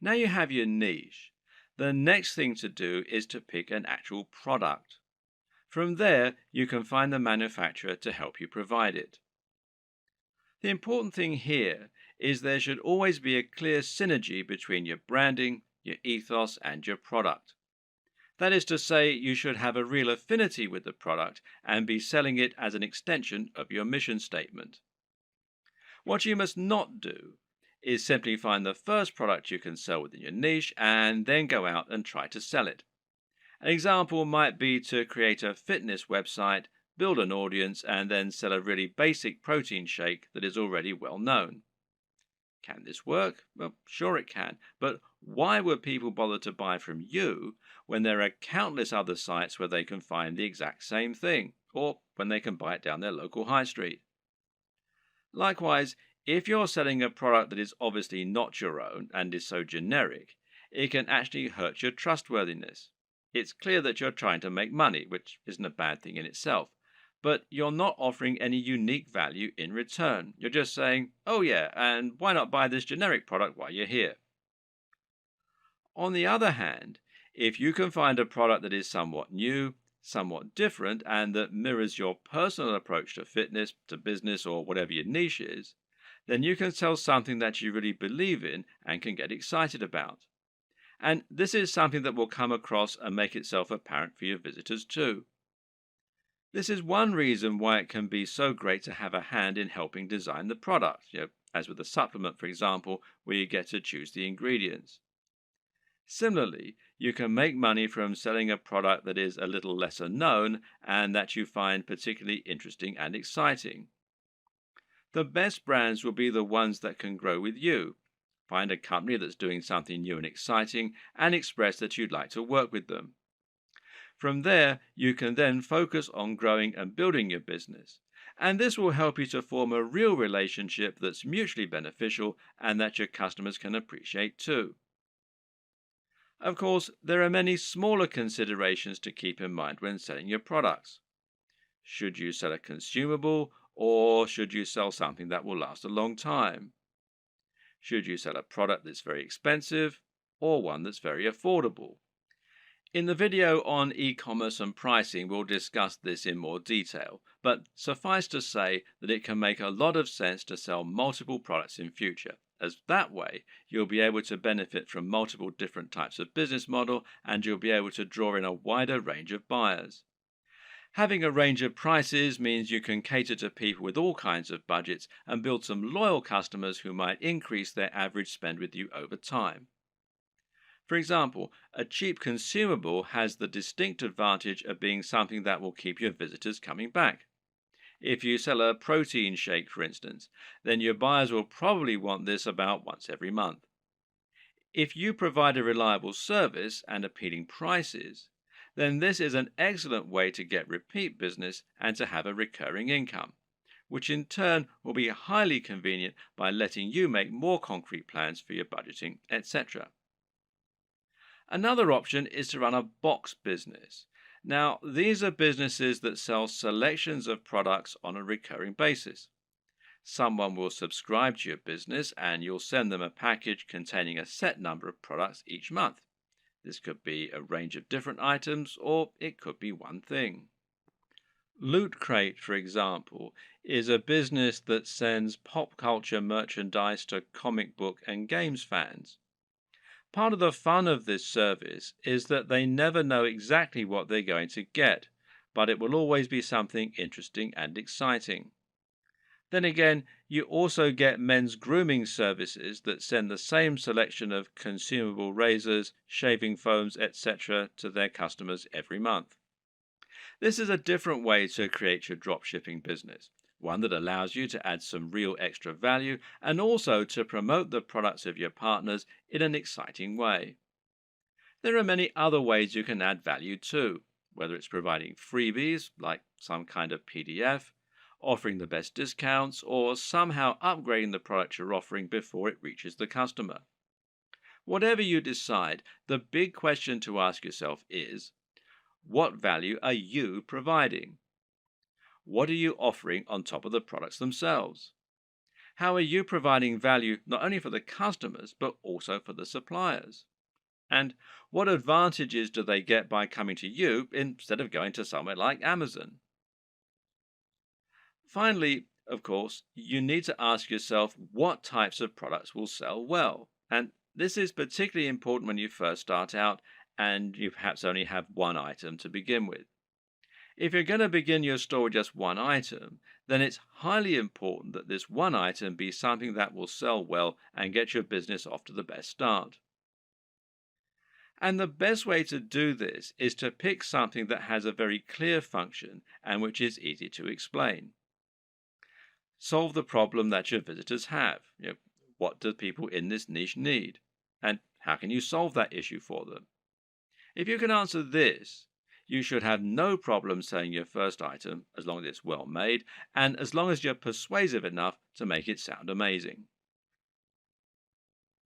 Now you have your niche. The next thing to do is to pick an actual product. From there, you can find the manufacturer to help you provide it. The important thing here is there should always be a clear synergy between your branding, your ethos, and your product. That is to say, you should have a real affinity with the product and be selling it as an extension of your mission statement. What you must not do is simply find the first product you can sell within your niche and then go out and try to sell it. An example might be to create a fitness website, build an audience, and then sell a really basic protein shake that is already well known. Can this work? Well, sure it can. But why would people bother to buy from you when there are countless other sites where they can find the exact same thing, or when they can buy it down their local high street? Likewise, if you're selling a product that is obviously not your own and is so generic, it can actually hurt your trustworthiness. It's clear that you're trying to make money, which isn't a bad thing in itself, but you're not offering any unique value in return. You're just saying, oh yeah, and why not buy this generic product while you're here? On the other hand, if you can find a product that is somewhat new, somewhat different, and that mirrors your personal approach to fitness, to business, or whatever your niche is, then you can sell something that you really believe in and can get excited about. And this is something that will come across and make itself apparent for your visitors too. This is one reason why it can be so great to have a hand in helping design the product, as with a supplement, for example, where you get to choose the ingredients. Similarly, you can make money from selling a product that is a little lesser known and that you find particularly interesting and exciting. The best brands will be the ones that can grow with you. Find a company that's doing something new and exciting and express that you'd like to work with them. From there, you can then focus on growing and building your business. And this will help you to form a real relationship that's mutually beneficial and that your customers can appreciate too. Of course, there are many smaller considerations to keep in mind when selling your products. Should you sell a consumable or should you sell something that will last a long time? Should you sell a product that's very expensive or one that's very affordable? In the video on e-commerce and pricing, we'll discuss this in more detail, but suffice to say that it can make a lot of sense to sell multiple products in future, as that way you'll be able to benefit from multiple different types of business model and you'll be able to draw in a wider range of buyers. Having a range of prices means you can cater to people with all kinds of budgets and build some loyal customers who might increase their average spend with you over time. For example, a cheap consumable has the distinct advantage of being something that will keep your visitors coming back. If you sell a protein shake, for instance, then your buyers will probably want this about once every month. If you provide a reliable service and appealing prices, then this is an excellent way to get repeat business and to have a recurring income, which in turn will be highly convenient by letting you make more concrete plans for your budgeting, etc. Another option is to run a box business. Now, these are businesses that sell selections of products on a recurring basis. Someone will subscribe to your business and you'll send them a package containing a set number of products each month. This could be a range of different items or it could be one thing. Loot Crate, for example, is a business that sends pop culture merchandise to comic book and games fans. Part of the fun of this service is that they never know exactly what they're going to get, but it will always be something interesting and exciting. Then again, you also get men's grooming services that send the same selection of consumable razors, shaving foams, etc. to their customers every month. This is a different way to create your dropshipping business, one that allows you to add some real extra value and also to promote the products of your partners in an exciting way. There are many other ways you can add value too, whether it's providing freebies like some kind of PDF, offering the best discounts, or somehow upgrading the product you're offering before it reaches the customer. Whatever you decide, the big question to ask yourself is, what value are you providing? What are you offering on top of the products themselves? How are you providing value not only for the customers, but also for the suppliers? And what advantages do they get by coming to you instead of going to somewhere like Amazon? Finally, of course, you need to ask yourself what types of products will sell well. And this is particularly important when you first start out and you perhaps only have one item to begin with. If you're going to begin your store with just one item, then it's highly important that this one item be something that will sell well and get your business off to the best start. And the best way to do this is to pick something that has a very clear function and which is easy to explain. Solve the problem that your visitors have. What do people in this niche need? And how can you solve that issue for them? If you can answer this, you should have no problem selling your first item as long as it's well made and as long as you're persuasive enough to make it sound amazing.